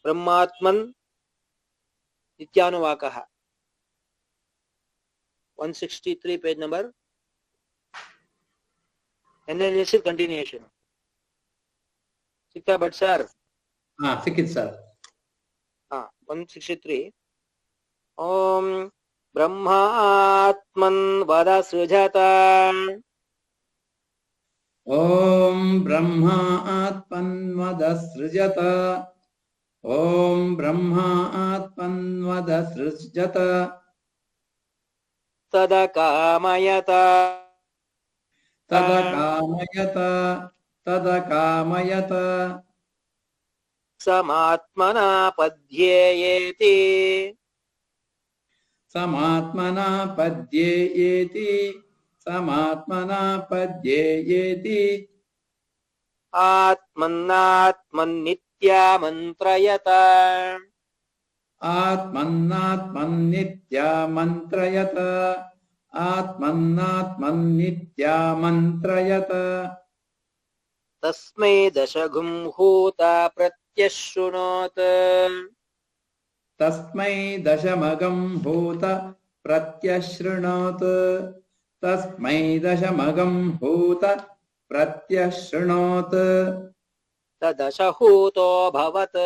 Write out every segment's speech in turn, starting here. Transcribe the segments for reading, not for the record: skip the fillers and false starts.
ब्रह्मात्मन् नित्यानुवाकः 163 page number analysis continuation सिक्का but सर सिक्कित सर 163 ओम ब्रह्मात्मन् वद सृजत ओम ब्रह्मा आत्मन्वद सृजत ओम ब्रह्मा आत्मन्वद सृजत तदकामयत तदकामयत तदकामयत समात्मना पद्येयेति समात्मना पद्येयेति समात्मना पद्येयेति आत्मन्नात्मन्नित्यामन्त्रयत आत्मन्नात्मन्नित्यामन्त्रयत आत्मन्नात्मन्नित्यामन्त्रयत तस्मै दशगुं हूता प्रत्यशृणोत् तस्मै दशमगं भूत प्रत्यशृणोत् तस्मै दशमगं भूत प्रत्यशृणोत् तदशहूतोऽभवत्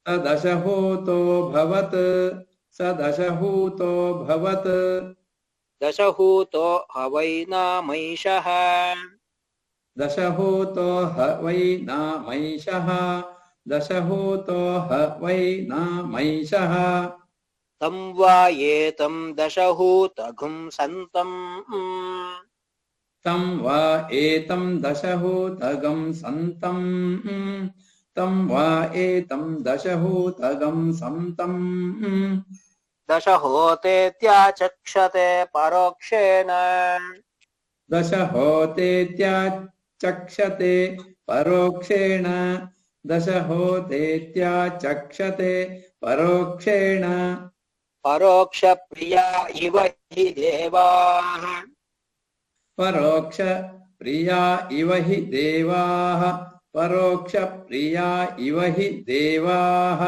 सदशहूतोऽभवत् सदशहूतोऽभवत् दशहूतो हवै नामैषः दशहूतो ह वै नामैषः दशहूतो ह वै नामैषः तं वा एतं दशहूतघुं सन्तम् तं वा एतं दशहूतगं सन्तम् तं वा एतं दशहूतगं सन्तम् दशहोतेत्याचक्षते परोक्षेण दशहोतेत्याचक्षते परोक्षेण दशहोतेत्याचक्षते परोक्षेण परोक्षप्रिया इव हि देवाः परोक्षप्रिया इव हि देवाः परोक्षप्रिया इव हि देवाः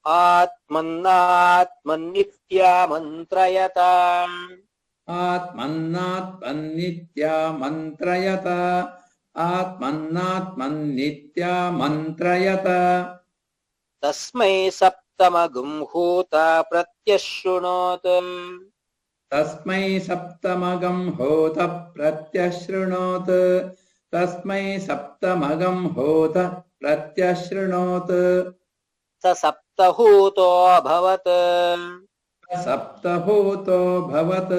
आत्मन्नात्मन्नित्यामन्त्रयत आत्मन्नात्मन्नित्यामन्त्रयत आत्मन्नात्मन्नित्यामन्त्रयत तस्मै सप्तमगुं हूता प्रत्यशृणोत् तस्मै सप्तमगं होत प्रत्यशृणोत् तस्मै सप्तमगं होत प्रत्यशृणोत् स सप्तहूतोऽभवत् सप्तभूतोऽभवत्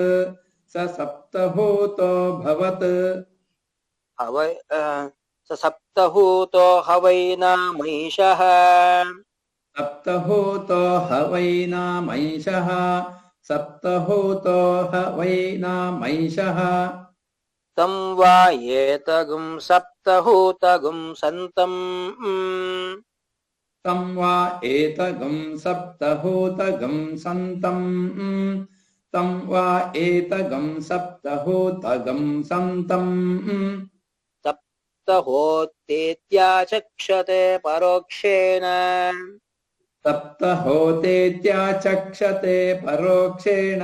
स सप्तभूतोऽभवत् स सप्तहूतो हवै नामैषः सप्तभूतो ह वै नामैषः सप्तभूतो ह वै नामैषः तं वा एतगुं सप्तहूतगुं सन्तम् तं वा एतगं सप्तभूतगं सन्तम् तं वा एतगं सप्तभूतगं सन्तम् सप्तहोतेत्याचक्षते परोक्षेण सप्तहोतेत्याचक्षते परोक्षेण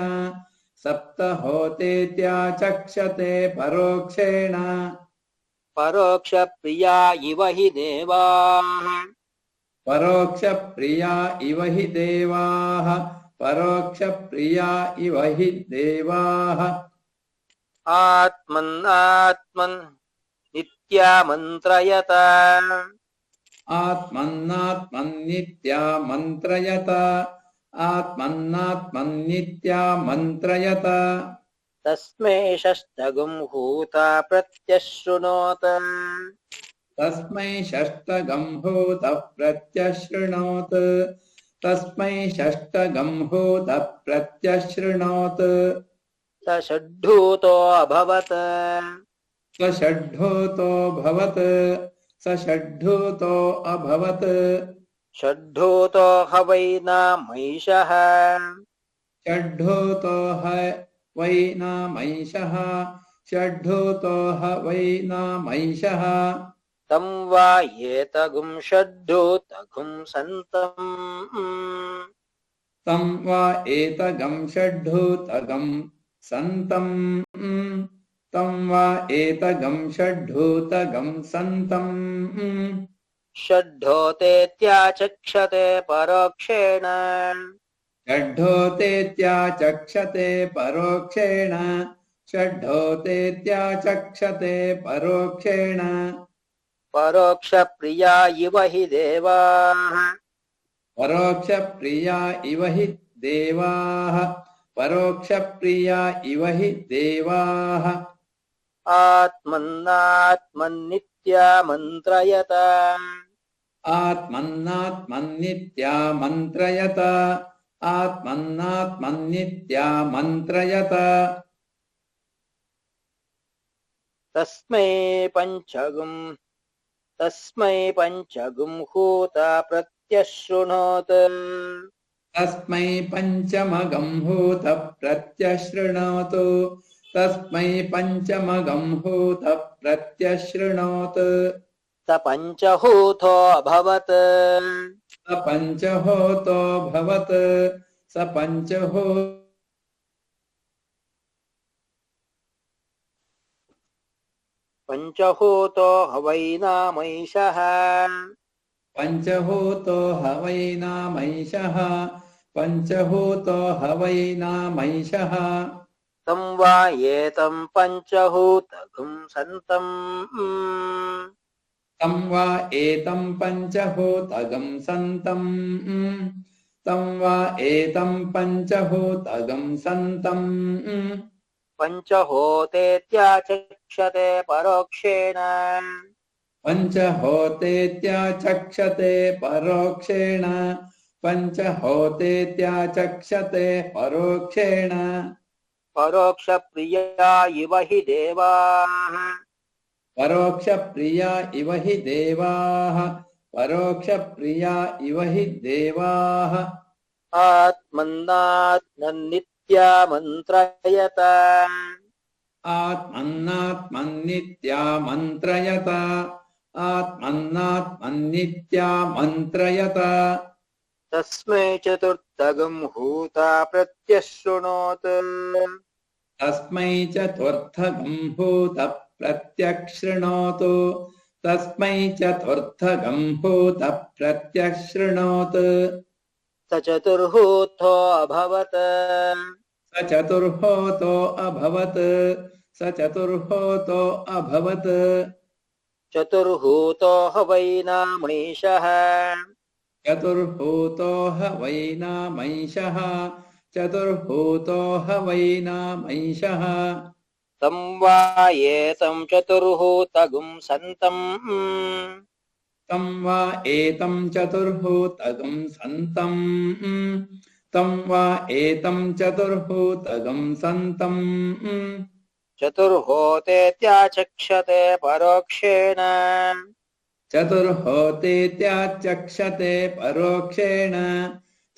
सप्तहोतेत्याचक्षते परोक्षेण परोक्षप्रिया इव हि देवाः परोक्षप्रिया इव हि देवाः परोक्षप्रिया इव हि देवाः आत्मन्नात्मन्नित्यामन्त्रयत आत्मन्नात्मन्नित्यामन्त्रयत आत्मन्नात्मन्नित्यामन्त्रयत तस्मै षष्ठगुं हूता प्रत्यशृणोत् तस्मै षष्ठगं भूत प्रत्यशृणोत् तस्मै षष्ठगं भूत प्रत्यशृणोत् स षड्ढूतोऽभवत् स षड्ढूतोऽभवत् स षड्ढूतोऽभवत् षड्ढूतो हवै नामैषः षड्ढूतो ह वै नामैषः षड्ढूतो ह वै नामैषः तं वा एतगुं षड्ढोतगुं सन्तम् तं वा एतगं षड्ढूतगं सन्तम् तं वा एतगं षड्ढूतगं सन्तम् षड्ढोतेत्याचक्षते परोक्षेण षड्ढोतेत्याचक्षते परोक्षेण षड्ढोतेत्याचक्षते परोक्षेण परोक्षप्रिया इव हि देवाः परोक्षप्रिया इव हि देवाः परोक्षप्रिया इव हि देवाः आत्मन्नात्मन्नित्या मन्त्रयत आत्मन्नात्मन्नित्या मन्त्रयत आत्मन्नात्मन्नित्या मन्त्रयत तस्मै पञ्चगुं हूता प्रत्यशृणोत् तस्मै पञ्चमगं हूत प्रत्यशृणोतु तस्मै पञ्चमगं हूत प्रत्यशृणोत् स पञ्चहूतो अभवत् स पञ्चहोतो भवत् स पञ्चहूतो हवैनामैषः पञ्चहूतो हवैनामैषः पञ्चहूतो हवैनामैषः तं वा एतं पञ्चहूतगुं सन्तम् तं वा एतं पञ्चहूतगं सन्तम् तं वा एतं पञ्चहूतगं सन्तम् पञ्चहोतेत्याचक्षते परोक्षेण पञ्चहोतेत्याचक्षते परोक्षेण पञ्चहोतेत्याचक्षते परोक्षेण परोक्षप्रिया इव हि देवाः परोक्षप्रिया इव हि देवाः परोक्षप्रिया इव हि देवाः आत्मन्नात्मन्नित्या मन्त्रयत आत्मन्नात्मन्नित्या मन्त्रयत आत्मन्नात्मन्नित्या मन्त्रयत तस्मै चतुर्थगं हूता प्रत्यशृणोत् तस्मै चतुर्थगं हूत प्रत्यशृणोतु तस्मै चतुर्थगं हूत प्रत्यशृणोत् स चतुर्हूतो अभवत् स चतुर्होतो अभवत् स चतुर्होतो अभवत् चतुर्हूतो हवैनामैषः चतुर्हूतो हवैनामैषः चतुर्हूतो हवैनामैषः तं वा एतं चतुर्हूतगुं सन्तम् तं वा एतं चतुर्हूतगं सन्तम् तं वा एतं चतुर्हूतगं सन्तम् चतुर्होतेत्याचक्षते परोक्षेण चतुर्होतेत्याचक्षते परोक्षेण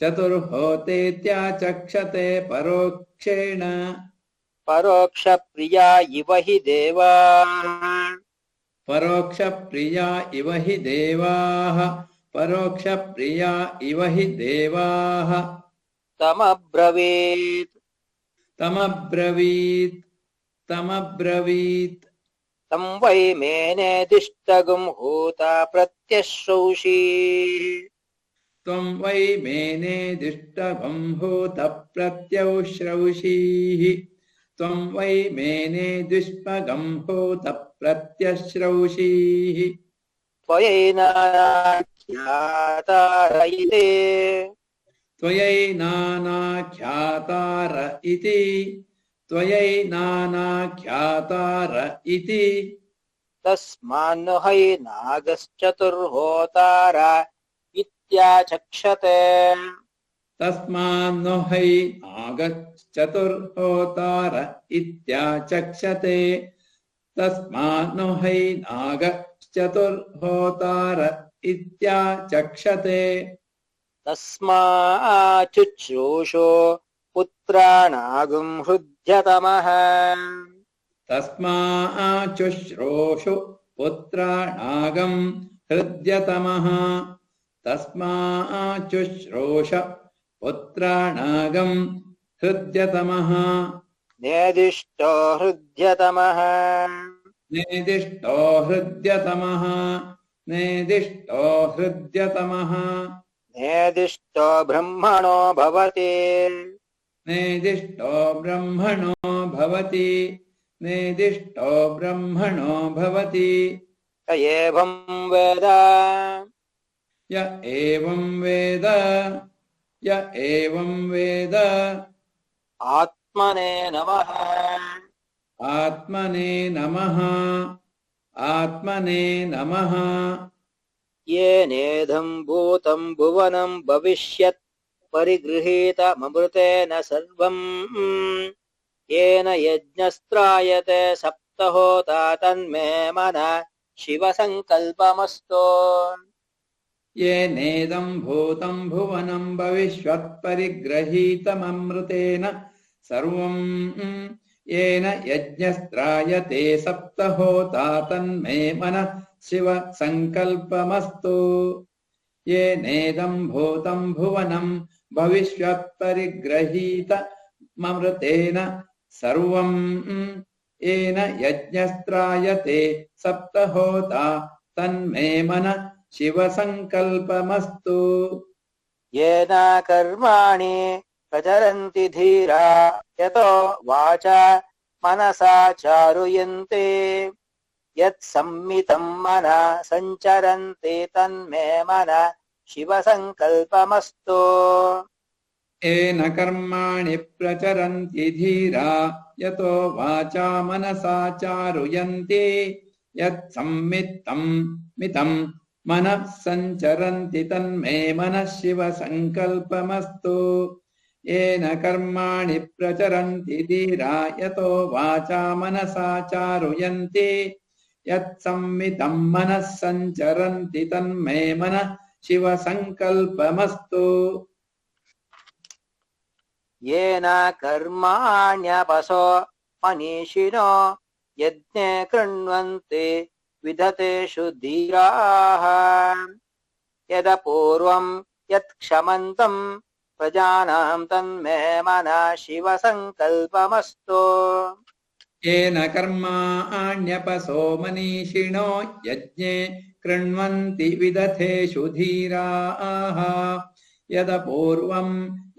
चतुर्होतेत्याचक्षते परोक्षेण परोक्षप्रिया इव हि देवाः परोक्षप्रिया इव हि देवाः परोक्षप्रिया इव हि देवाः तमब्रवीत् तमब्रवीत् तं वै मेनेदिष्टगुं हूता प्रत्यश्रौषी त्वं वै मेनेदिष्टगं हूत प्रत्यौश्रौषीः त्वं वै मेनेदिष्टगं हूत प्रत्यश्रौषीः त्वयैनाख्यातारयिते त्वयैनानाख्यातार इति त्वयैनानाख्यातार इति तस्मान्नु हैनागश्चतुर्होतार इत्याचक्षते तस्मान्नो है नागश्चतुर्होतार इत्याचक्षते तस्मान्नो है नागश्चतुर्होतार इत्याचक्षते तस्माच्चुश्रूषो पुत्राणागुं हृद्यतमः तस्माच्चुश्रोषु पुत्राणागं हृद्यतमः तस्माच्चुश्रोष पुत्राणागं हृद्यतमः नेदिष्टो हृद्यतमः नेदिष्टो हृद्यतमः नेदिष्टो हृद्यतमः नेदिष्टो ब्रह्मणो भवति नेदिष्टो ब्रह्मणो भवति नेदिष्टो ब्रह्मणो भवति स एवं वेद य एवं वेद य एवं वेद आत्मने नमः आत्मने नमः आत्मने नमः येनेदं भूतं भुवनं भविष्यत् परिगृहीतममृतेन सर्वं येन यज्ञस्त्रायते सप्तहोता तन्मे मनः शिवसङ्कल्पमस्तु येनेदं भूतं भुवनं भविष्यत्परिगृहीतममृतेन सर्वं येन यज्ञस्त्रायते सप्तहोता तन्मे मनः शिवसङ्कल्पमस्तु येनेदं भूतं भुवनं भविष्यत्परिगृहीतममृतेन सर्वं येन यज्ञस्त्रायते सप्तहोता तन्मे मनः शिवसङ्कल्पमस्तु येन कर्माणि प्रचरन्ति धीरा यतो वाचा मनसा चारुयन्ते यत्सम्मितं मनः सञ्चरन्ति तन्मे मनः शिवसङ्कल्पमस्तु येन कर्माणि प्रचरन्ति धीरा यतो वाचा मनसा चारुयन्ति यत्सम्मितं मितं मनः सञ्चरन्ति तन्मे मनः शिवसङ्कल्पमस्तु येन कर्माणि प्रचरन्ति धीरा यतो वाचा मनसा चारुयन्ति यत्सम्मितं मनः सञ्चरन्ति तन्मे मनः शिवसङ्कल्पमस्तु येन कर्माण्यपसो मनीषिणो यज्ञे कृण्वन्ति विदतेषु धीराः यदपूर्वं यत्क्षमन्तं प्रजानां तन्मे मनः शिवसङ्कल्पमस्तु येन कर्माण्यपसो मनीषिणो यज्ञे कृण्वन्ति विदथेषु धीराः यदपूर्वं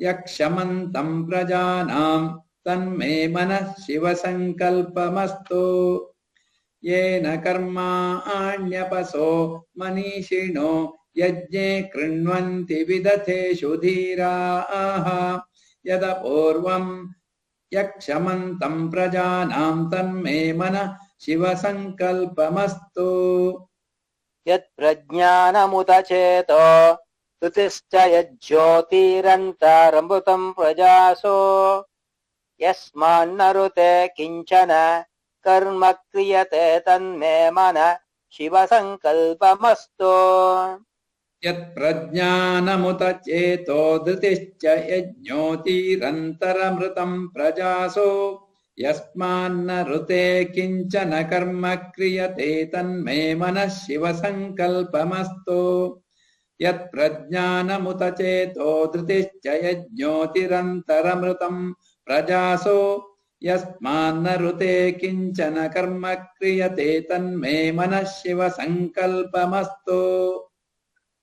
यक्षमन्तं प्रजानां तन्मे मनः शिवसङ्कल्पमस्तु येन कर्माण्यपसो मनीषिणो यज्ञे कृण्वन्ति विदथेषु धीराः यदपूर्वं यक्षमन्तं प्रजानां तन्मे मनः शिवसङ्कल्पमस्तु यत्प्रज्ञानमुत चेतो ऋतिश्च यज्ज्योतिरन्तरमृतं प्रजासो यस्मान्नरुते किञ्चन कर्म क्रियते तन्मे मनः शिवसङ्कल्पमस्तु यत्प्रज्ञानमुत चेतो धृतिश्च यज्ञोतिरन्तरमृतं प्रजासो यस्मान्न ऋते किञ्चन कर्म क्रियते तन्मे मनः शिवसङ्कल्पमस्तु यत्प्रज्ञानमुत चेतो धृतिश्च यज्ञोतिरन्तरमृतं प्रजासो यस्मान्न ऋते किञ्चन कर्म क्रियते तन्मे मनः शिवसङ्कल्पमस्तु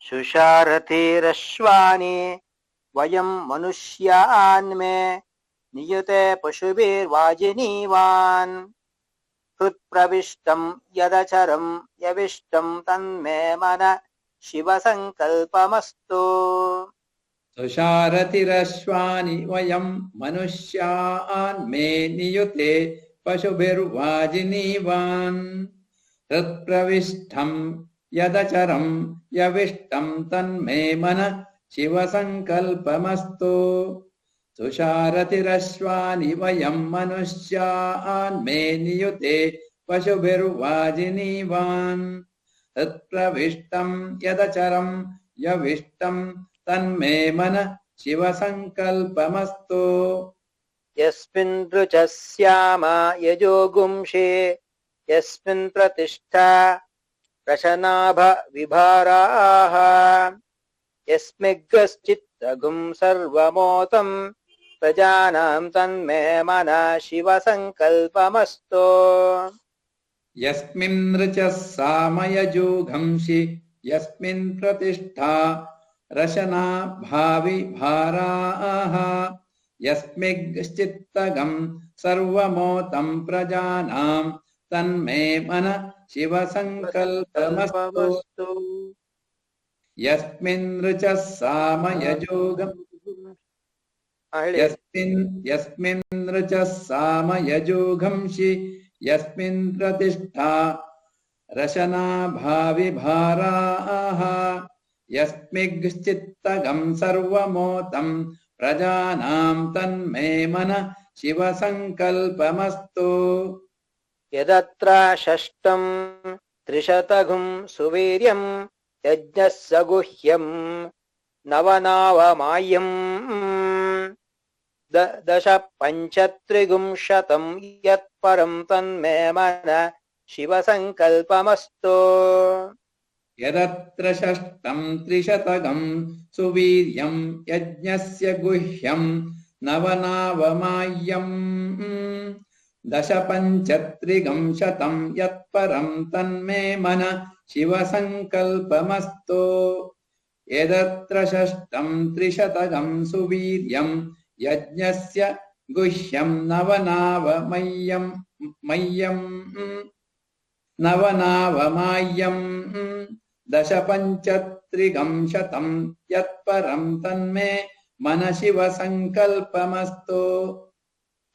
शुशारथिरश्वानि वयं मनुष्यान्मे नियुते पशुभिर्वाजिनीवान् हृत्प्रविष्टं यदचरं यविष्टं तन्मे मनः शिवसङ्कल्पमस्तु तुषारतिरश्वानि वयं मनुष्यान्मे नियुते पशुभिर्वाजिनीवान् हृत्प्रविष्टं यदचरं यविष्टं तन्मे मनः शिवसङ्कल्पमस्तु तुषारतिरश्वानि वयं मनुष्यान्मे नियुते पशुभिर्वाजिनीवान् हृत्प्रविष्टं यदचरं यविष्टं तन्मे मनः शिवसङ्कल्पमस्तु यस्मिन् ऋचः स्याम यजो गुंषे यस्मिन् प्रतिष्ठा रशनाभ विभाराः यस्मिग्श्चित्तगुं सर्वमोतं प्रजानां तन्मे मनः शिवसङ्कल्पमस्तु यस्मिन् ऋचः सामयजोघंसि यस्मिन् प्रतिष्ठा रशना भावि भाराः यस्मिश्चित्तगं सर्वमोतं प्रजानां तन्मे मनः शिवसङ्कल्पमस्तु यस्मिन् ऋचः सामयजोघं यस्मिन् ऋचः सामयजोघंसि यस्मिन् प्रतिष्ठा रशना भावि भाराः यस्मिश्चित्तगं सर्वमोतं प्रजानां तन्मे मनः शिवसङ्कल्पमस्तु यदत्र षष्ठं त्रिशतगुं सुवीर्यं यज्ञस्य गुह्यं नवनावमायं दश पञ्चत्रिगुंशतं यत्परं तन्मे मनः शिवसङ्कल्पमस्तु यदत्र षष्ठं त्रिशतगं सुवीर्यं यज्ञस्य गुह्यं नवनावमायं दश पञ्चत्रिगुंशतं यत्परं तन्मे मनः शिवसङ्कल्पमस्तु यदत्र षष्ठं त्रिशतगं सुवीर्यं यज्ञस्य गुह्यं नवनावमायं दश पञ्चत्रिगुंशतं यत्परं तन्मे मनः शिवसङ्कल्पमस्तु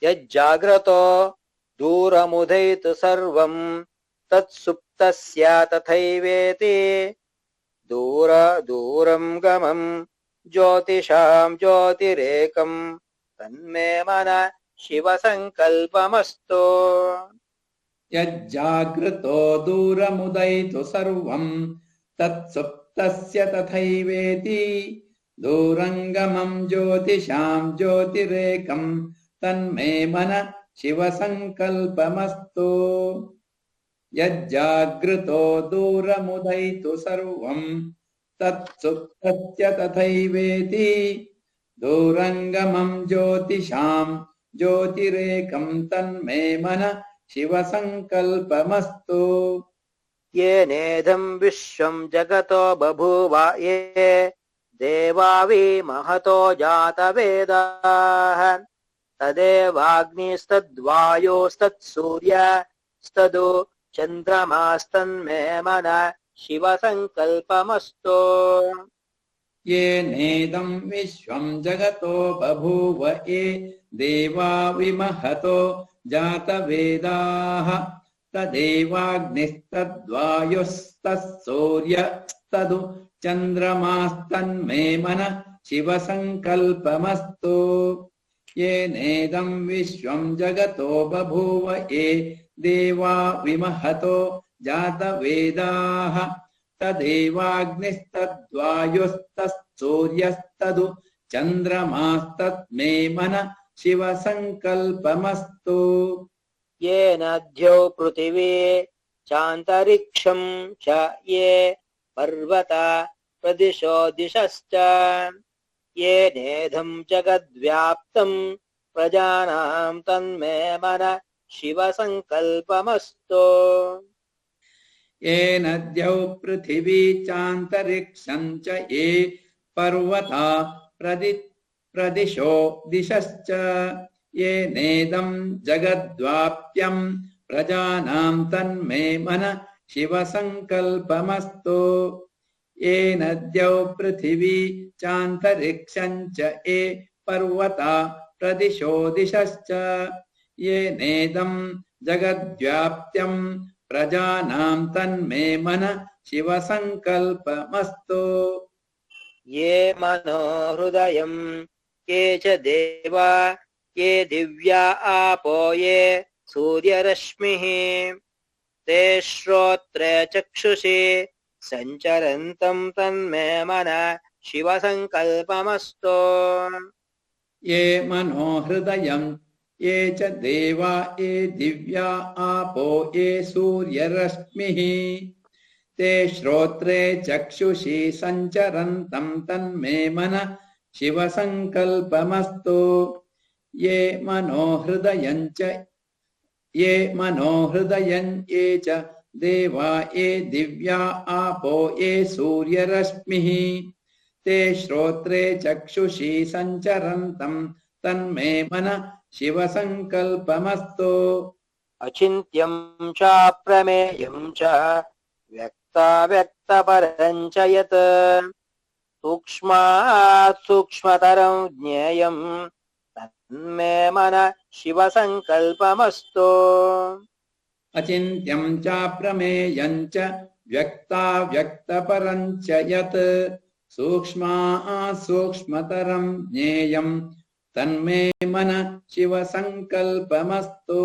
यज्जाग्रतो दूरमुदयतु सर्वं तत्सुप्तस्य तथैवेति दूरं गमं ज्योतिषां ज्योतिरेकं तन्मे मनः शिवसङ्कल्पमस्तु यज्जागृतो दूरमुदयतु सर्वं तत्सुप्तस्य तथैवेति दूरङ्गमं ज्योतिषां ज्योतिरेकं तन्मे मनः शिवसङ्कल्पमस्तु यज्जागृतो दूरमुदयतु सर्वं तत्सुप्तस्य तथैवेति दूरङ्गमं ज्योतिषां ज्योतिरेकं तन्मे मनः शिवसङ्कल्पमस्तु येनेदं विश्वं जगतो बभूव ये देवावि महतो जातवेदाः तदेवाग्निस्तद्वायोस्तत्सूर्यस्तदो चन्द्रमास्तन्मे मनः शिवसङ्कल्पमस्तु येनेदं विश्वं जगतो बभूव ये देवा विमहतो जातवेदाः तदेवाग्निस्तद्वायुस्तत्सूर्यस्तदु चन्द्रमास्तन्मे मनः शिवसङ्कल्पमस्तु येनेदं विश्वं जगतो बभूव ये देवा विमहतो जातवेदाः तदेवाग्निस्तद्वायुस्तत्सूर्यस्तदु चन्द्रमास्तन्मे मनः शिवसङ्कल्पमस्तु येन द्यौ पृथिवी चान्तरिक्षं च ये पर्वता प्रदिशो दिशश्च येनेदं जगद्व्याप्तं प्रजानां तन्मे मनः शिवसङ्कल्पमस्तु येन द्यौ पृथिवी चान्तरिक्षं च ये पर्वता प्रदिशो दिशश्च येनेदं जगद्व्याप्यं प्रजानां तन्मे मनः शिवसङ्कल्पमस्तु येन द्यौ पृथिवी चान्तरिक्षं च ये पर्वता प्रदिशो दिशश्च येनेदं जगद्व्याप्यं प्रजानां तन्मे मनः शिवसङ्कल्पमस्तु ये मनो हृदयं ये च देवा ये दिव्या आपो ये सूर्यरश्मिः ते श्रोत्रे चक्षुषि सञ्चरन्तं तन्मे मनः शिवसङ्कल्पमस्तु ये मनो हृदयं ये च देवा ये दिव्या आपो ये सूर्यरश्मिः ते श्रोत्रे चक्षुषी सञ्चरन्तं तन्मे मनः शिवसङ्कल्पमस्तु ये मनोहृदयञ्च ये च देवा ये दिव्या आपो ये सूर्यरश्मिः ते श्रोत्रे चक्षुषी सञ्चरन्तं तन्मे मनः शिवसङ्कल्पमस्तु अचिन्त्यं चाप्रमेयं च व्यक्ताव्यक्तपरं च यत् सूक्ष्मात् सूक्ष्मतरं ज्ञेयं तन्मे मनः शिवसङ्कल्पमस्तु अचिन्त्यं चाप्रमेयं च व्यक्ताव्यक्तपरं च यत् सूक्ष्मात् सूक्ष्मतरं ज्ञेयं तन्मे मनः शिवसङ्कल्पमस्तु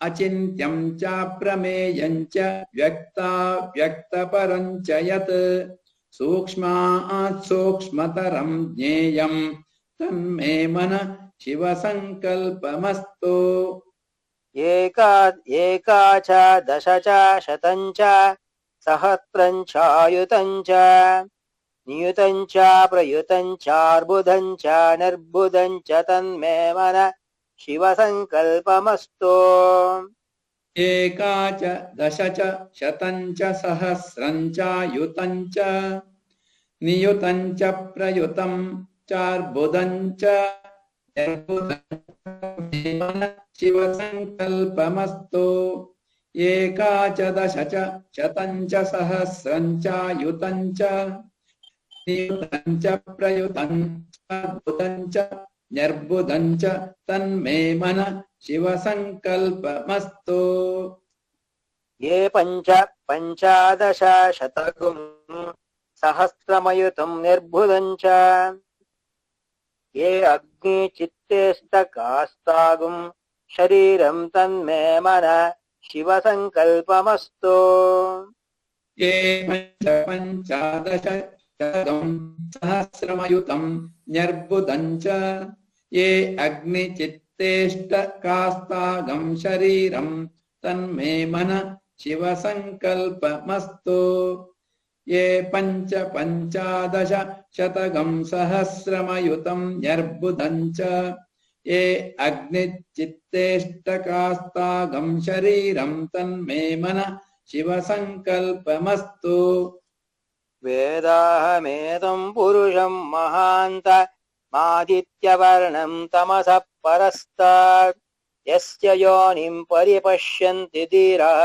अचिन्त्यं चाप्रमेयं च व्यक्ताव्यक्तपरं च यत् सूक्ष्मात् सूक्ष्मतरं ज्ञेयं तन्मे मनः शिवसङ्कल्पमस्तु एका च दश च शतं च सहस्रं चायुतं च नियुतं च प्रयुतं चार्बुदं च निर्बुदं च तन्मे मनः शिवसङ्कल्पमस्तु एका च दश च शतं च सहस्रं चायुतं च नियुतं च प्रयुतं चार्बुदं च शिवसङ्कल्पमस्तु एका च दश च शतं च सहस्रं चायुतं च नियुतं च प्रयुतं चार्बुदं च निर्बुदं च तन्मे मनः शिवसङ्कल्पमस्तु ये पञ्चादश शतकं सहस्रमयुतं निर्बुदं च ये अग्निचित्तेस्तकास्तागुं शरीरं तन्मे मनः शिवसङ्कल्पमस्तु ये पञ्चादश शतं सहस्रमयुतं निर्बुदं च ये अग्निचित्तेष्टकास्तागं शरीरं तन्मे मनः शिवसङ्कल्पमस्तु ये पञ्चादश शतकं सहस्रमयुतं निर्बुदं च ये अग्निचित्तेष्टकास्तागं शरीरं तन्मे मनः शिवसङ्कल्पमस्तु वेदाहमेतं पुरुषं महान्तमादित्यवर्णं तमसः परस्तात् यस्य योनिं परिपश्यन्ति धीराः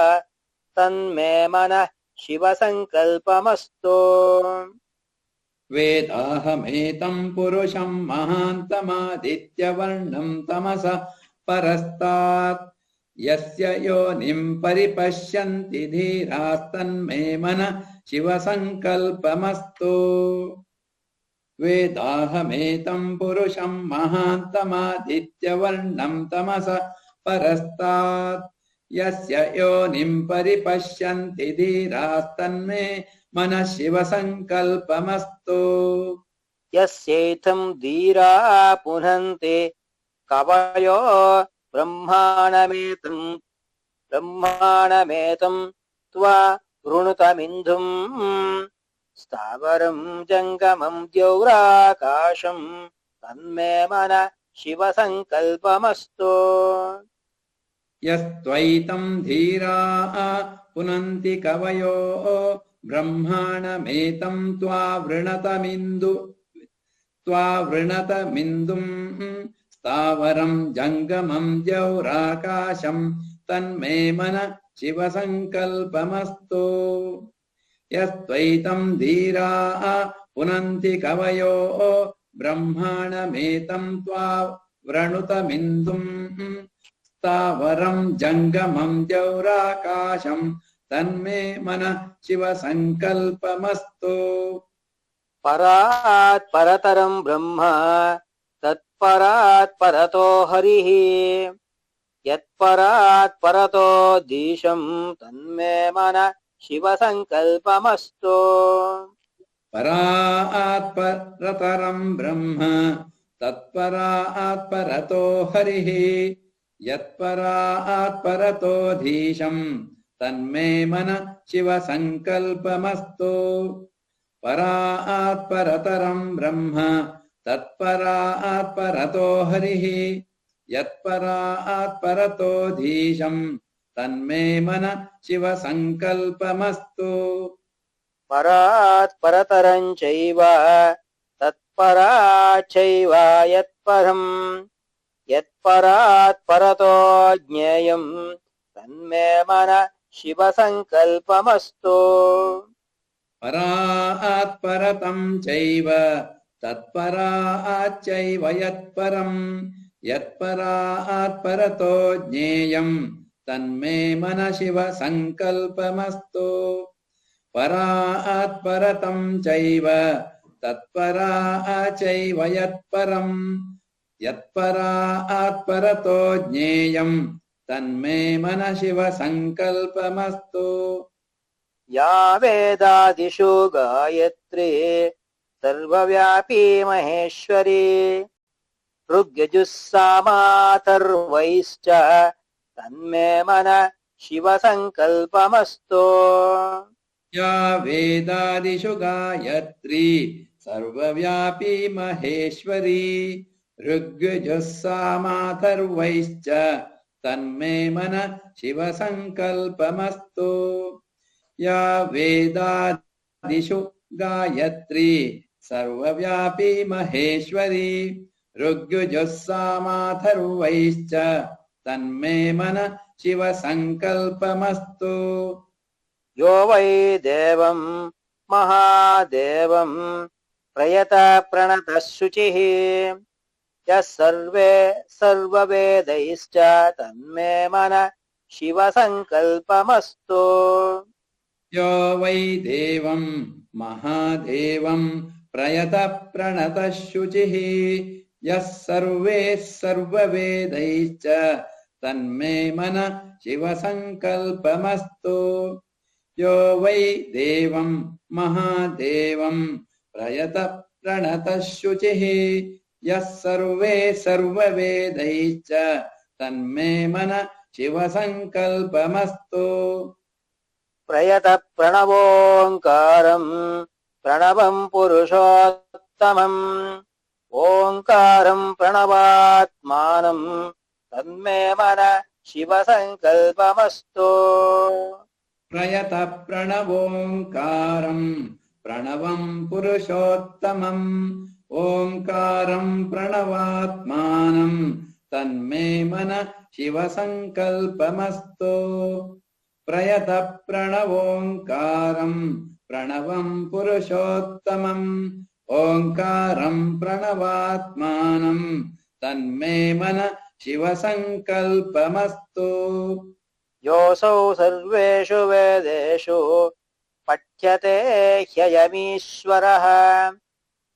तन्मे मनः शिवसङ्कल्पमस्तु वेदाहमेतं पुरुषं महान्तमादित्यवर्णं तमसः परस्तात् यस्य योनिं परिपश्यन्ति धीरास्तन्मे मनः शिवसङ्कल्पमस्तु वेदाहमेतं पुरुषं महान्तमादित्यवर्णं तमसः परस्तात् यस्य योनिं परिपश्यन्ति धीरास्तन्मे मनः शिवसङ्कल्पमस्तु यस्यैथं धीरा पुनन्ते कवयो ब्रह्माणमेतं त्वा वृणुतमिन्दुं स्थावरं जङ्गमं द्यौराकाशं तन्मे मनः शिवसङ्कल्पमस्तु यस्त्वैतं धीराः पुनन्ति कवयो ब्रह्माणमेतं त्वा वृणतमिन्दुं स्थावरं जङ्गमं द्यौराकाशं तन्मे मनः शिवसङ्कल्पमस्तु यस्त्वैतं धीराः पुनन्ति कवयो ब्रह्माणमेतं त्वा वृणुतमिन्दुं स्थावरं जङ्गमं द्यौराकाशं तन्मे मनः शिवसङ्कल्पमस्तु परात् परतरं ब्रह्म तत्परात् परतो हरिः यत्परात् परतो दीशं तन्मे मनः शिवसङ्कल्पमस्तु परात् परतरं ब्रह्म तत्परात् परतो हरिः यत्परात् परतो धीशं तन्मे मन शिव संकल्पमस्तु परात् परतरं ब्रह्म तत्परात् परतो हरिः यत्परात् परतो धीशं तन्मे मन शिव संकल्पमस्तु परात् परतरं चैव तत्परात् चैव यत्परं यत्परात् परतो ज्ञेयं तन्मे मन शिव संकल्पमस्तु परात् परतं चैव तत्परात् चैव यत्परं यत्परात् परतो ज्ञेयं तन्मे मन शिव संकल्पमस्तु परात् परतं चैव तत्परात् चैव यत्परं यत्परात् परतो ज्ञेयं तन्मे मन शिव संकल्पमस्तु या वेदादिषु गायत्री सर्वव्यापी महेश्वरी ऋग्यजुस्सामाथर्वैश्च तन्मे मन शिव संकल्पमस्तु या वेदादिषु गायत्री सर्वव्यापी महेश्वरी ऋग्यजुस्सामाथर्वैश्च तन्मे मन शिव संकल्पमस्तु या वेदादिषु गायत्री सर्वव्यापी महेश्वरी ऋग्यजुस्सामाथर्वैश्च तन्मे मन शिव संकल्पमस्तु यो वै देवं महादेवं प्रयत प्रणतः शुचिः यः सर्वे सर्ववेदैश्च तन्मे मन शिव संकल्पमस्तु यो वै देवं महादेवं प्रयतः प्रणतः शुचिः यः सर्वे सर्ववेदैश्च तन्मे मन शिव संकल्पमस्तु यो वै देवं महादेवं प्रयतः प्रणतः शुचिः यः सर्वे सर्ववेदैश्च तन्मे मन शिव संकल्पमस्तु प्रयत प्रणवोङ्कारं प्रणवं पुरुषोत्तमम् ओङ्कारं प्रणवात्मानं तन्मे मन शिव संकल्पमस्तु प्रयतः प्रणवोङ्कारं प्रणवं पुरुषोत्तमम् ओङ्कारं प्रणवात्मानं तन्मे मन शिव संकल्पमस्तु प्रयतः प्रणवोङ्कारं प्रणवं पुरुषोत्तमम् ओङ्कारं प्रणवात्मानं तन्मे मन शिव संकल्पमस्तु योऽसौ सर्वेषु वेदेषु पठ्यते ह्ययमीश्वरः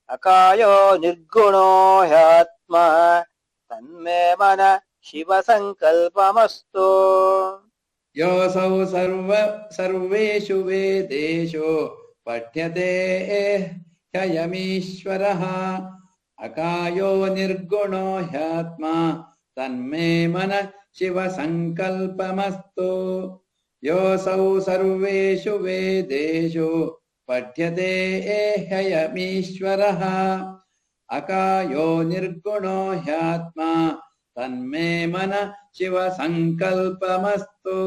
अकायो निर्गुणो ह्यात्मा तन्मे मन शिव संकल्पमस्तु योऽसौ सर्वेषु वेदेषु पठ्यते ह्ययमीश्वरः अकायो निर्गुणो ह्यात्मा तन्मे मन शिव संकल्पमस्तु योऽसौ सर्वेषु वेदेषु पठ्यते ह्ययमीश्वरः अकायो निर्गुणो ह्यात्मा तन्मे मन शिव संकल्पमस्तु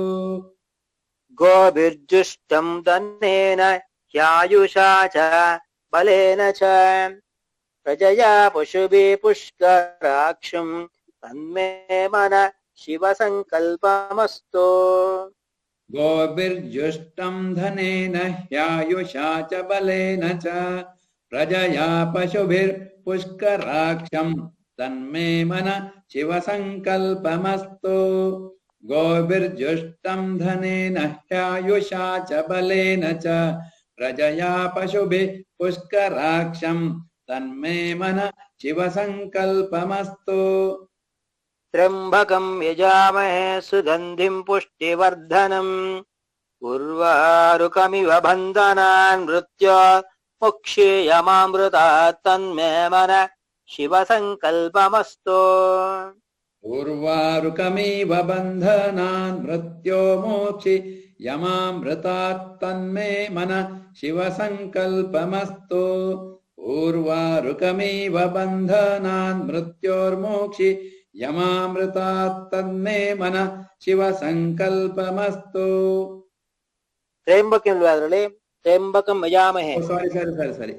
गोभिर्जुष्टं दन्नेन ह्यायुषा च बलेन च प्रजया पशुभिः पुष्कराक्षं तन्मे मन शिव संकल्पमस्तु गोभिर्जुष्टं धनेन ह्यायुषा च बलेन च प्रजया पशुभिर्पुष्कराक्षं तन्मे मन शिव संकल्पमस्तु गोभिर्जुष्टं धनेन ह्यायुषा च बलेन च प्रजया पशुभिः पुष्कराक्षं तन्मे मन शिव संकल्पमस्तु त्र्यम्बकं यजामहे सुगन्धिं पुष्टिवर्धनम् उर्वारुकमिव बन्धनान् मृत्योर्मुक्षीयमामृतात् तन्मे मन शिव संकल्पमस्तु उर्वारुकमिव बन्धनान् मृत्योर्मुक्षीयमामृतात् यमामृतात् तन्मे मन शिवसङ्कल्पमस्तु ऊर्वारुकमिव बन्धनान् मृत्योर्मोक्षि यमामृतात् तन्मे मन शिवसङ्कल्पमस्तु त्र्यम्बकं त्र्यम्बकं यजामहे सारी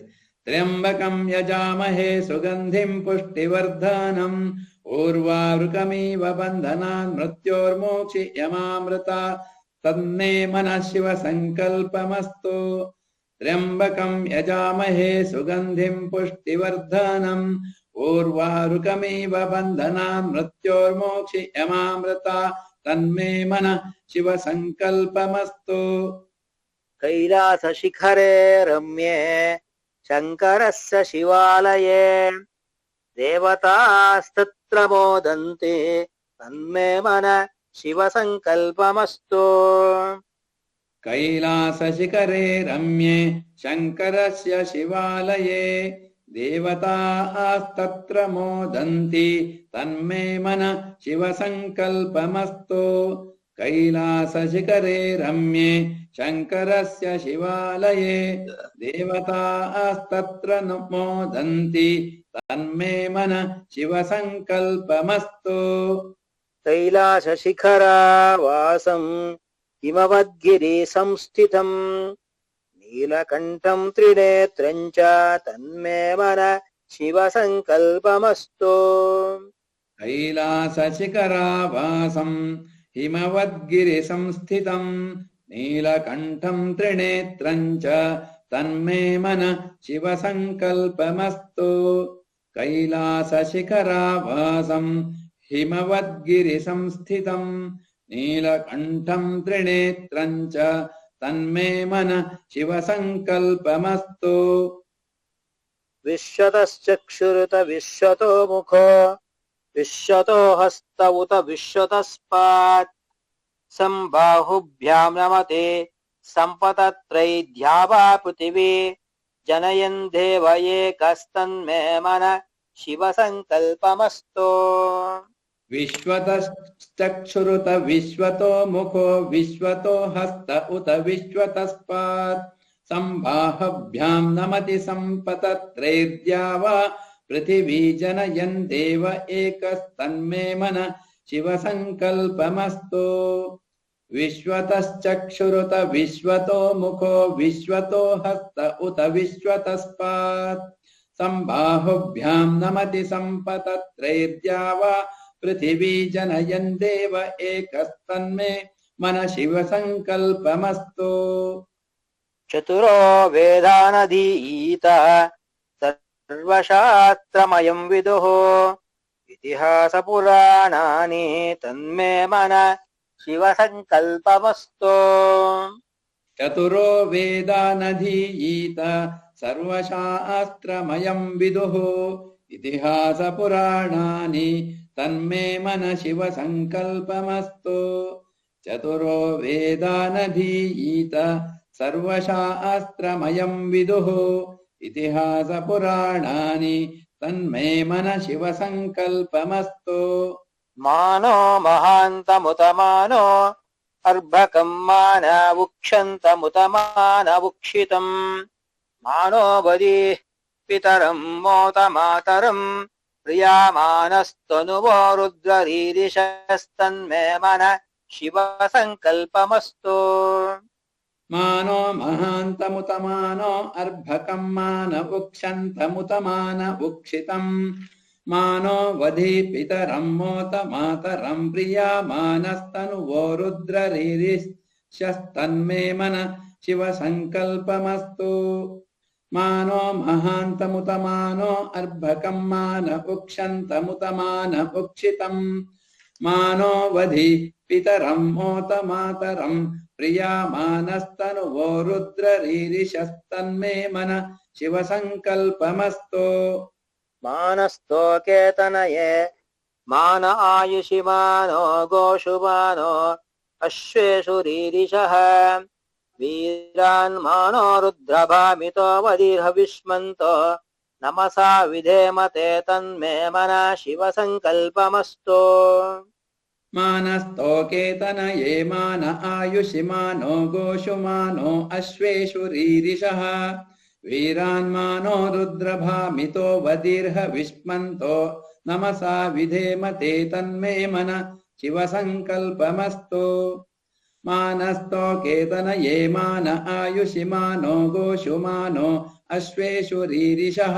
त्र्यम्बकं यजामहे सुगन्धिं पुष्टिवर्धनम् ऊर्वारुकमिव बन्धनान् मृत्योर्मोक्षि यमामृता तन्मे मनः शिवसङ्कल्पमस्तु त्र्यम्बकं यजामहे सुगन्धिं पुष्टिवर्धनम् ऊर्वारुकमिव बन्धनान् मृत्योर्मोक्षि यमामृता तन्मे मनः शिवसङ्कल्पमस्तु कैलासशिखरे रम्ये शङ्करस्य शिवालये देवतास्तत्र मोदन्ते तन्मे मन शिवसङ्कल्पमस्तु कैलासशिखरे रम्ये शङ्करस्य शिवालये देवतास्तत्र मोदन्ति तन्मे मन शिवसङ्कल्पमस्तु कैलासशिखरे रम्ये शङ्करस्य शिवालये देवतास्तत्र मोदन्ति तन्मे मन शिवसङ्कल्पमस्तु कैलासशिखरावासं हिमवद्गिरि संस्थितं नीलकण्ठं त्रिनेत्रं च तन्मे मन शिवसङ्कल्पमस्तु कैलासशिखरावासं हिमवद्गिरि संस्थितं नीलकण्ठं त्रिनेत्रं च तन्मे मन शिवसङ्कल्पमस्तु कैलासशिखरावासं हिमवद्गिरि संस्थितं नीलकण्ठं त्रिनेत्रं च तन्मे मन शिवसङ्कल्पमस्तु विश्वतश्चक्षुरुत विश्वतो मुखो विश्वतो हस्त उत विश्वतस्पात् संबाहुभ्यां नमते सम्पतत्रैद्यावा पृथिवी जनयन् देव एकस्तन्मे मन शिवसङ्कल्पमस्तु विश्वतश्चक्षुरुत विश्वतो मुखो विश्वतो हस्त उत विश्वतस्पात् संबाहुभ्यां नमति सम्पतत्रैर्द्यावा पृथिवी जनयन् देव एकस्तन्मे मन शिवसङ्कल्पमस्तु विश्वतश्चक्षुरुत विश्वतो मुखो विश्वतो हस्त उत विश्वतस्पात् संबाहुभ्यां नमति सम्पतत्रैर्द्यावा पृथिवी जनयन् देव एकस्तन्मे मन शिवसङ्कल्पमस्तु चतुरो वेदानधीता सर्वशास्त्रमयं विदुः इतिहासपुराणानि तन्मे मन शिवसङ्कल्पमस्तु चतुरो वेदानधीयीत सर्वशास्त्रमयं विदुः इतिहासपुराणानि तन्मे मन शिवसङ्कल्पमस्तु चतुरो वेदानधीयीत सर्वशास्त्रमयं विदुः इतिहासपुराणानि तन्मे मन शिवसङ्कल्पमस्तु मानो महान्तमुतमानो अर्भकं मानवुक्षन्तमुतमानवुक्षितम् मानो बधिः पितरं मोतमातरं प्रियामानस्तनुवो रुद्ररीरिषस्तन्मे मन शिवसङ्कल्पमस्तु मानो महान्तमुतमानो अर्भकं मानवुक्षन्तमुतमानवुक्षितम् मानो वधि पितरं मोतमातरं प्रियामानस्तनुवो रुद्ररीरिषस्तन्मे मन शिवसङ्कल्पमस्तु मानो महान्तमुतमानो अर्भकं मानवुक्षन्तमुतमानवुक्षितम् मानो वधि पितरं मोतमातरं प्रियामानस्तनुवो रुद्ररीरिषस्तन्मे मन शिवसङ्कल्पमस्तु मानस्तो केतनये मान आयुषि मानो गोषु मानो अश्वेषु रीरिषः वीरान् मानो रुद्रभामितो वधिर्हविष्मन्तो नमसा विधेमते तन्मे मन शिवसङ्कल्पमस्तु मानस्तोकेतनये मान आयुषि मानो गोषु मानो अश्वेषु रीरिषः वीरान्मानो रुद्रभामितो वदीर्ह विष्मन्तो नमसा विधेमते तन्मे मन शिवसङ्कल्पमस्तु मानस्तोकेतनये मान आयुषि मानो गोषु मानो अश्वेषु रीरिषः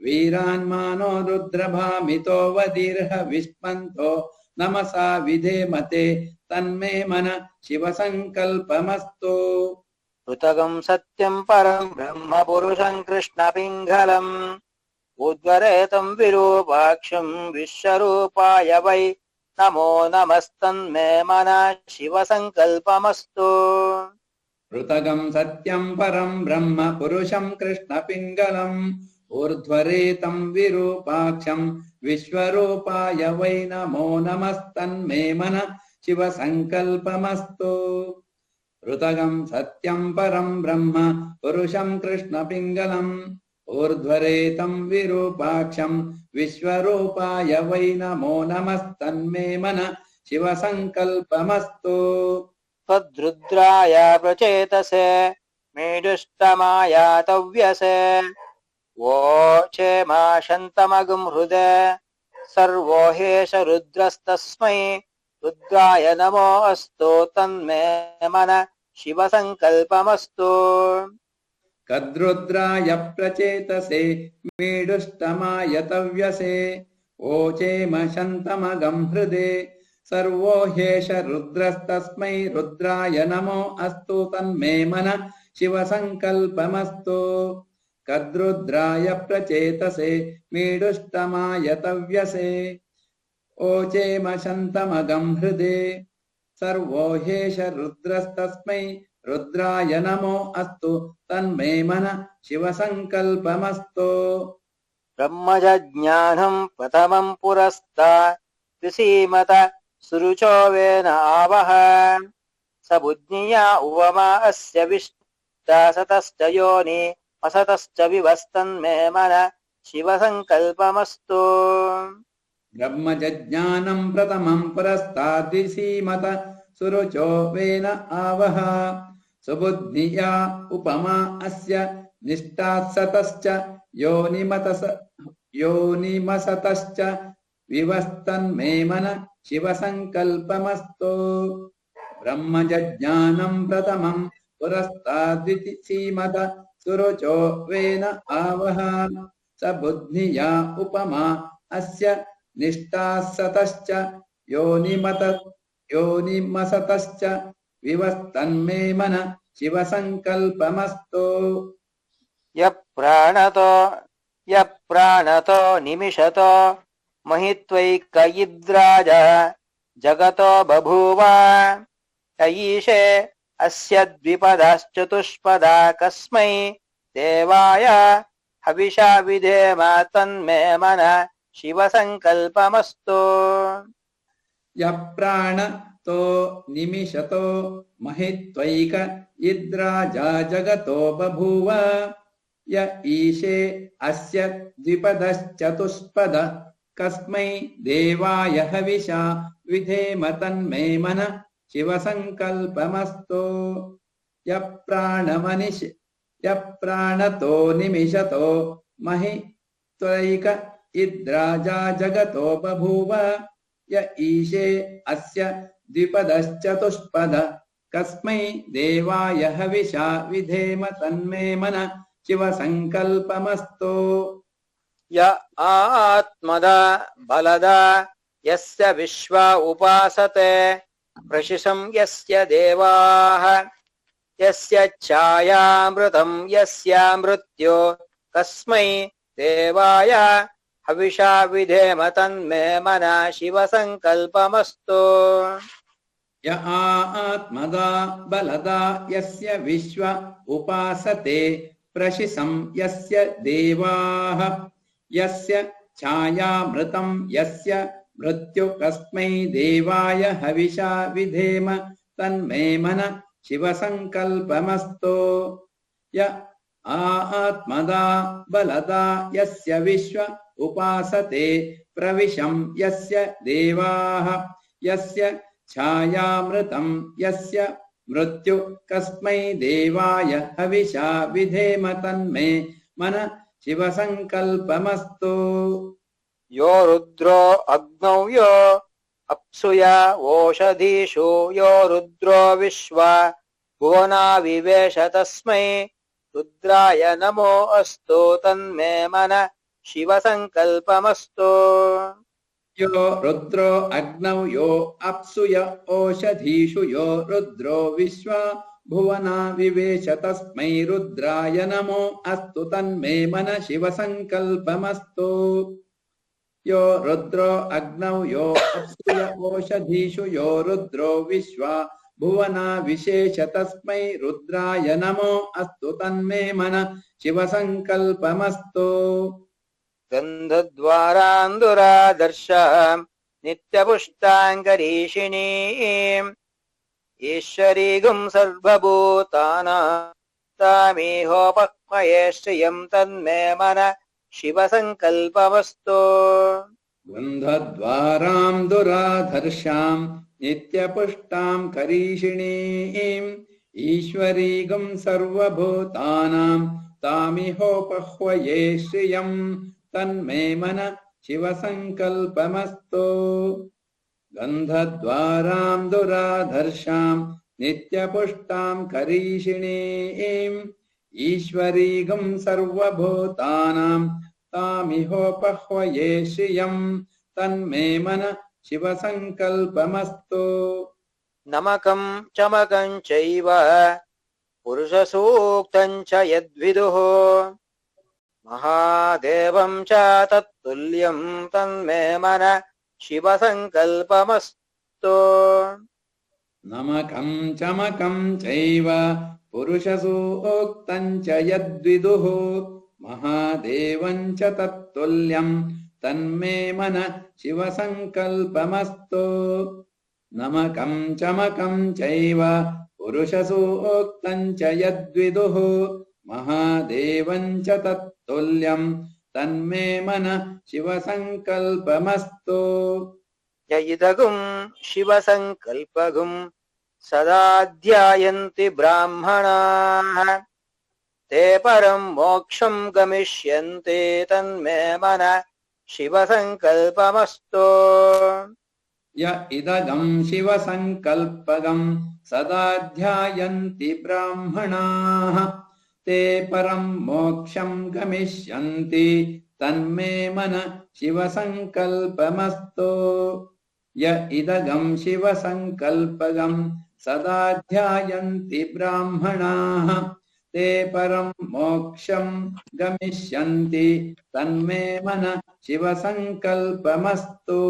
वीरान्मानो रुद्रभामितो वदीर्ह विष्मन्तो नमसा विधेमते तन्मे मन शिवसङ्कल्पमस्तु ऋतगं सत्यं परं ब्रह्म पुरुषं कृष्णपिङ्गलम् उद्वरेतं विरूपाक्षं विश्वरूपाय वै नमो नमस्तन्मे मनः शिवसङ्कल्पमस्तु ऋतगं सत्यं परं ब्रह्म पुरुषं कृष्णपिङ्गलम् ऊर्ध्वरेतं विरूपाक्षं विश्वरूपाय वै नमो नमस्तन्मे मन शिवसङ्कल्पमस्तु ऋतगं सत्यं परं ब्रह्म पुरुषं कृष्णपिङ्गलम् ऊर्ध्वरेतं विरूपाक्षं विश्वरूपाय वै नमो नमस्तन्मे मन शिवसङ्कल्पमस्तु त्वद्रुद्राय प्रचेतसे मेढुष्टमायातव्यसे वोचे मा शन्तमगुं हृदे सर्वो हेष रुद्रस्तस्मै रुद्राय नमो अस्तु तन्मे मन शिवसङ्कल्पमस्तु कद्रुद्राय प्रचेतसे मीडुष्टमायतव्यसे ओचेम शन्तमगं हृदे सर्वो ह्येष रुद्रस्तस्मै रुद्राय नमो अस्तु तन्मे मन शिवसङ्कल्पमस्तु कद्रुद्राय प्रचेतसे मीडुष्टमायतव्यसे ओचेम शन्तमगं हृदे सर्वो ह्येष रुद्रस्तस्मै रुद्राय नमो अस्तु तन्मे मन शिवसङ्कल्पमस्तु ब्रह्मज्ञानं प्रथमं पुरस्तात् विसीमत सुरुचो वेन आवह स बुद्धिया उवमा अस्य विष्टासतश्च योनि असतश्च विवस्तन्मे मन शिवसङ्कल्पमस्तु ब्रह्मज्ञानं प्रथमं पुरस्ताद्विसीमत सुरुचो वेन आवह सुबुद्धिया उपमा अस्य निष्ठासतश्च योनिमसतश्च विवस्तन्मे मन शिवसङ्कल्पमस्तु ब्रह्मज्ञानं प्रथमं पुरस्ताद्विसीमत सुरुचो वेन आवह स बुद्धिया उपमा अस्य निष्ठासतश्च योनिमसतश्च विवस्तन्मे मन शिवसङ्कल्पमस्तु यप्राणतो निमिषतो महित्वैकयिद्राज जगतो बभूव ईशे अस्य द्विपदाश्चतुष्पदा कस्मै देवाय हविषा विधेम तन्मे मन शिवसङ्कल्पमस्तु यप्राणतो निमिषतो महित्वैक इद्राजा जगतो बभूव य ईशे अस्य द्विपदश्चतुष्पद कस्मै देवाय हविषा विधेम तन्मे मन शिवसङ्कल्पमस्तु यप्राणतो निमिषतो महित्वैक इद्राजा जगतो बभूव य ईशे अस्य द्विपदश्चतुष्पद कस्मै देवाय हविषा विधेम तन्मे मन शिवसङ्कल्पमस्तु य आत्मदा बलदा यस्य विश्वा उपासते प्रशिशं यस्य देवाः यस्य छायामृतं यस्य मृत्यो कस्मै देवाय हविषा विधेम तन्मे मन शिवसङ्कल्पमस्तु य आत्मदा बलदा यस्य विश्व उपासते प्रशिशं यस्य देवाः यस्य छायामृतं यस्य मृत्यु कस्मै देवाय हविषा विधेम तन्मे मन शिवसङ्कल्पमस्तु य आत्मदा बलदा यस्य विश्व उपासते प्रविशं यस्य देवाः यस्य छायामृतं यस्य मृत्यु कस्मै देवाय हविषा विधेम तन्मे मन शिवसङ्कल्पमस्तु। यो रुद्रो अग्नौ यो अप्सुया ओषधीषु यो रुद्रो विश्वा भुवना विवेश तस्मै रुद्राय नमो अस्तु तन्मे मन शिवसङ्कल्पमस्तु। यो रुद्रो अग्नौ यो अप्सुय ओषधीषु यो रुद्रो विश्वा भुवना विवेश तस्मै रुद्राय नमो अस्तु तन्मे मन शिवसङ्कल्पमस्तु। यो रुद्रो अग्नौ यो अप्सुय ओषधीषु यो रुद्रो विश्वा भुवना विशेष तस्मै रुद्राय नमो अस्तु तन्मे मन शिवसङ्कल्पमस्तु। गन्धद्वारान्दुरादर्शाम् नित्यपुष्टाङ्गरीषिणीम् ईश्वरीगुम् सर्वभूतानाम् तामीहोपक्मये श्रियम् तन्मे मन शिवसङ्कल्पमस्तु। गन्धद्वारां दुराधर्षां नित्यपुष्टां करीषिणीम् ईश्वरीगं सर्वभूतानां तामिहोपह्वये श्रियं तन्मे मन शिवसङ्कल्पमस्तु। गन्धद्वारां दुराधर्षां नित्यपुष्टां करीषिणीम् ईश्वरीगं सर्वभूतानां तामिहोपह्वये श्रियं तन्मे मन शिवसङ्कल्पमस्तु। नमकं चमकं चैव पुरुषसूक्तं च यद्विदुः महादेवं च तत्तुल्यं तन्मे मन शिवसङ्कल्पमस्तु। नमकं चमकं चैव पुरुषसूक्तं च यद्विदुः महादेवं च तत्तुल्यं तन्मे मन शिवसङ्कल्पमस्तु। नमकं चमकं चैव पुरुषसूक्तं च यद्विदुः महादेवं च तत्तुल्यं तन्मे मन शिवसङ्कल्पमस्तु। य इदगुं शिवसङ्कल्पगुं सदा ध्यायन्ति ब्राह्मणाः ते परं मोक्षं गमिष्यन्ति तन्मे मन शिवसङ्कल्पमस्तु। य इदगं शिवसङ्कल्पगं सदा ध्यायन्ति ब्राह्मणाः ते परं मोक्षं गमिष्यन्ति तन्मे मन शिवसङ्कल्पमस्तु। य इदगं शिवसङ्कल्पगं सदा ध्यायन्ति ब्राह्मणाः ते परं मोक्षं गमिष्यन्ति तन्मे मन शिवसङ्कल्पमस्तु।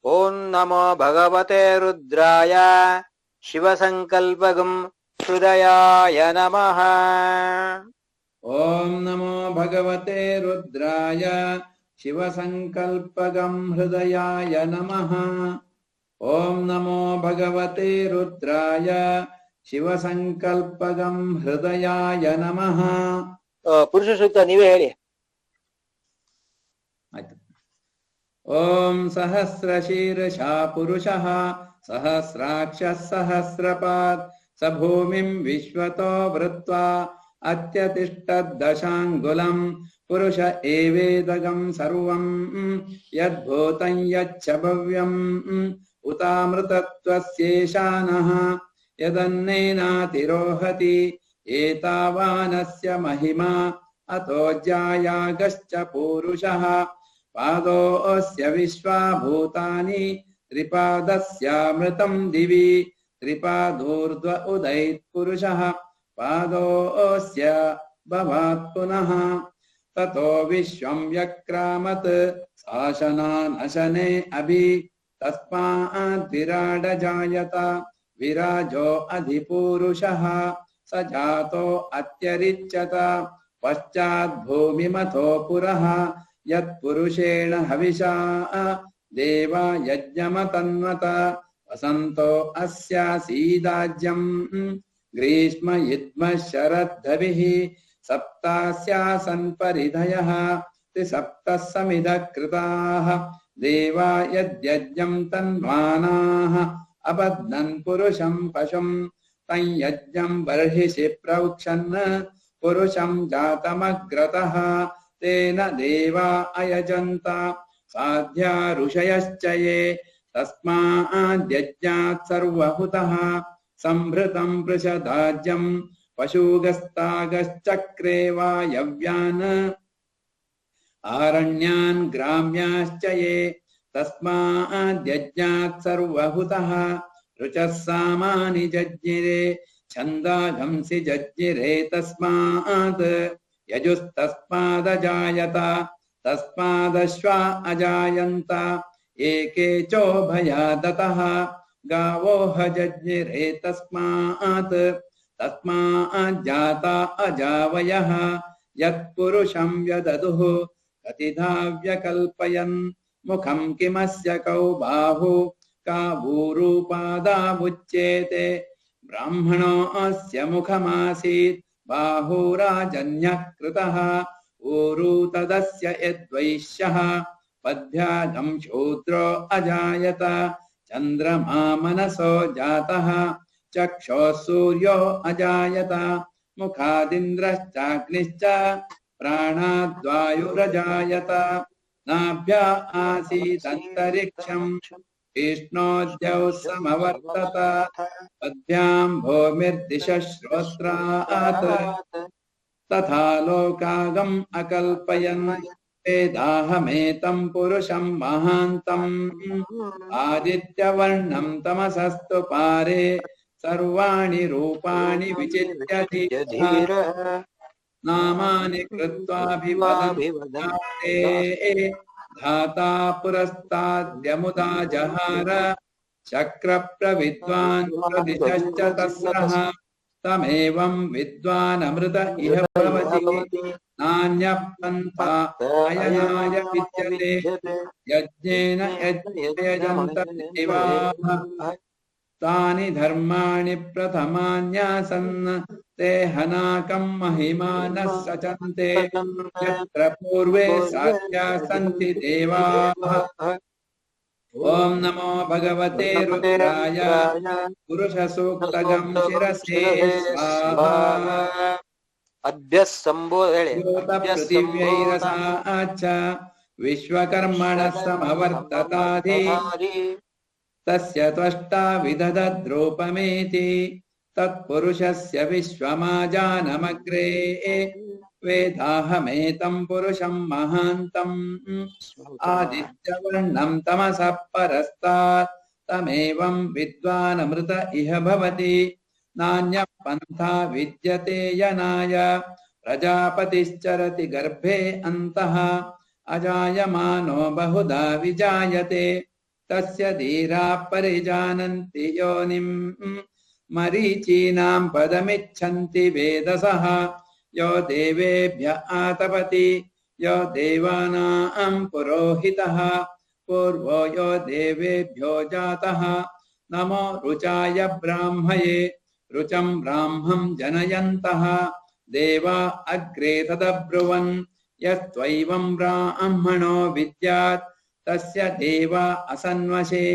ॐ नमो भगवते रुद्राय शिवसङ्कल्पगं हृदयाय नमः। ॐ नमो भगवते रुद्राय शिवसङ्कल्पगं हृदयाय नमः। ॐ नमो भगवते रुद्राय शिवसङ्कल्पगं हृदयाय नमः। ಪುರುಷ ಸೂಕ್ತ ನೀವೇ ಹೇಳಿ. ॐ सहस्रशीर्षा पुरुषः सहस्राक्षः सहस्रपात् स भूमिं विश्वतो वृत्वा अत्यतिष्ठद्दशाङ्गुलं पुरुष एवेदगं सर्वं यद्भूतं यच्च भव्यम् उतामृतत्वस्येषानः यदन्नेनातिरोहति एतावानस्य महिमा अतो ज्यायागश्च पूरुषः पादोऽस्य विश्वा भूतानि त्रिपादस्यामृतं दिवि त्रिपादूर्ध्व उदैत् पुरुषः पादोऽस्य भवात् पुनः ततो विश्वं व्यक्रामत् शासनानशने अभि तस्मात् विराड जायत विराजो अधिपूरुषः स जातो अत्यरिच्यत पश्चात् भूमिमथो पुरः यत्पुरुषेण हविषा देवा यज्ञमतन्वत वसन्तो अस्यासीदाज्यम् ग्रीष्म युद्म शरद्धभिः सप्तास्यासन् परिधयः त्रिसप्तः समिधः कृताः देवा यद्यज्ञं तन्वानाः अपद्नन् पुरुषं पशुं तं यज्ञं बर्हिषि प्रौक्षन् पुरुषं जातमग्रतः तेन देवा अयजन्त साध्या ऋषयश्च ये तस्माद्यज्ञात् सर्वहुतः संभृतं पृषदाज्यं पशुगस्तागश्चक्रे वायव्यान् आरण्यान् ग्राम्याश्च ये तस्माद्यज्ञात् सर्वहुतः ऋचः सामानि जज्ञिरे छन्दागंसि जज्ञिरे तस्मात् यजुस्तस्मादजायत तस्मादश्वा अजायन्त एके चोभयादतः गावो जज्ञिरे तस्मात् तस्माज्जाता अजावयः यत्पुरुषं व्यददुः कतिधा व्यकल्पयन् मुखं किमस्य कौ बाहु का ऊरूपादामुच्येते ब्राह्मणो अस्य मुखमासीत् बाहुराजन्यः कृतः ऊरू तदस्य यद्वैश्यः पद्भ्यागं शूद्रो अजायत चन्द्रमा मनसो जातः चक्षुः सूर्यो अजायत मुखादिन्द्रश्चाग्निश्च प्राणाद्वायुरजायत नाभ्या आसीदन्तरिक्षं विष्णोद्यौ समवर्तत पद्भ्यां भूमिर्दिशः श्रोत्रात् तथा लोकागम् अकल्पयन् वेदाहमेतं पुरुषं महान्तम् आदित्यवर्णं तमसस्तु पारे सर्वाणि रूपाणि विचित्य धीरः नामानि कृत्वाभिवदन्ते धाता पुरस्ताद्यमुदा जहार शक्रप्रविद्वान् प्रदिशश्च तस्रः तमेवं विद्वान् अमृत इह भवति नान्यः पन्था अयनाय विद्यते यज्ञेन यजन्त देवाः तानि धर्माणि प्रथमान्यासन् ते हनाकं महिमानः सचन्ते यत्र पूर्वे साध्या सन्ति देवाः ॐ नमो भगवते रुद्राय पुरुषसूक्तगं शिरसे स्वाहा अभ्यः सम्बोधये पृथिव्यैरसाच्च विश्वकर्मणः समवर्तताधि तस्य त्वष्टा विदधद्रूपमेति तत्पुरुषस्य विश्वमाजानमग्रे वेदाहमेतं पुरुषं महान्तम् आदित्यवर्णं तमसः परस्तात् तमेवं विद्वानमृत इह भवति नान्यः पन्था विद्यते यनाय प्रजापतिश्चरति गर्भे अन्तः अजायमानो बहुधा विजायते तस्य धीराः परिजानन्ति योनिं मरीचीनां पदमिच्छन्ति वेदसः यो देवेभ्य आतपति यो देवानां पुरोहितः पूर्वो यो देवेभ्यो जातः नमो रुचाय ब्राह्मये रुचं ब्राह्मं जनयन्तः देवा अग्रे तदब्रुवन् यस्त्वैवं ब्राह्मणो विद्यात् तस्य देवा असन्वशे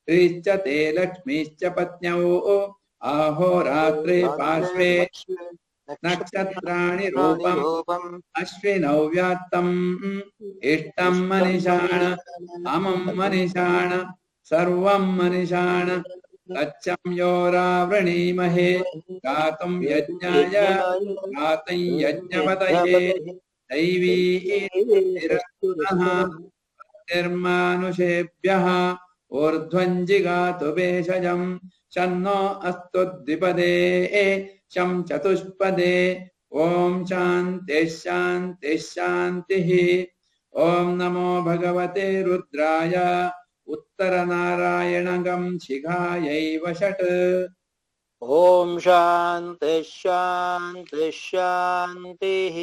ह्रीश्च ते लक्ष्मीश्च पत्न्यौ आहोरात्रे पार्श्वे नक्षत्राणि रूपम् अश्विनौ व्यात्तम् इष्टं मनिषाण अमं मनिषाण सर्वं मनिषाण तच्चं योरावृणीमहे गातुं यज्ञाय गातं यज्ञपतये दैवी निर्मानुषेभ्यः ऊर्ध्वं जिगातु भेषजं शन्नो अस्तु द्विपदे शं चतुष्पदे ॐ शान्तिः शान्तिः शान्तिः ॐ नमो भगवते रुद्राय उत्तरनारायणगं शिखायै षट् ॐ शान्तिः शान्तिः शान्तिः।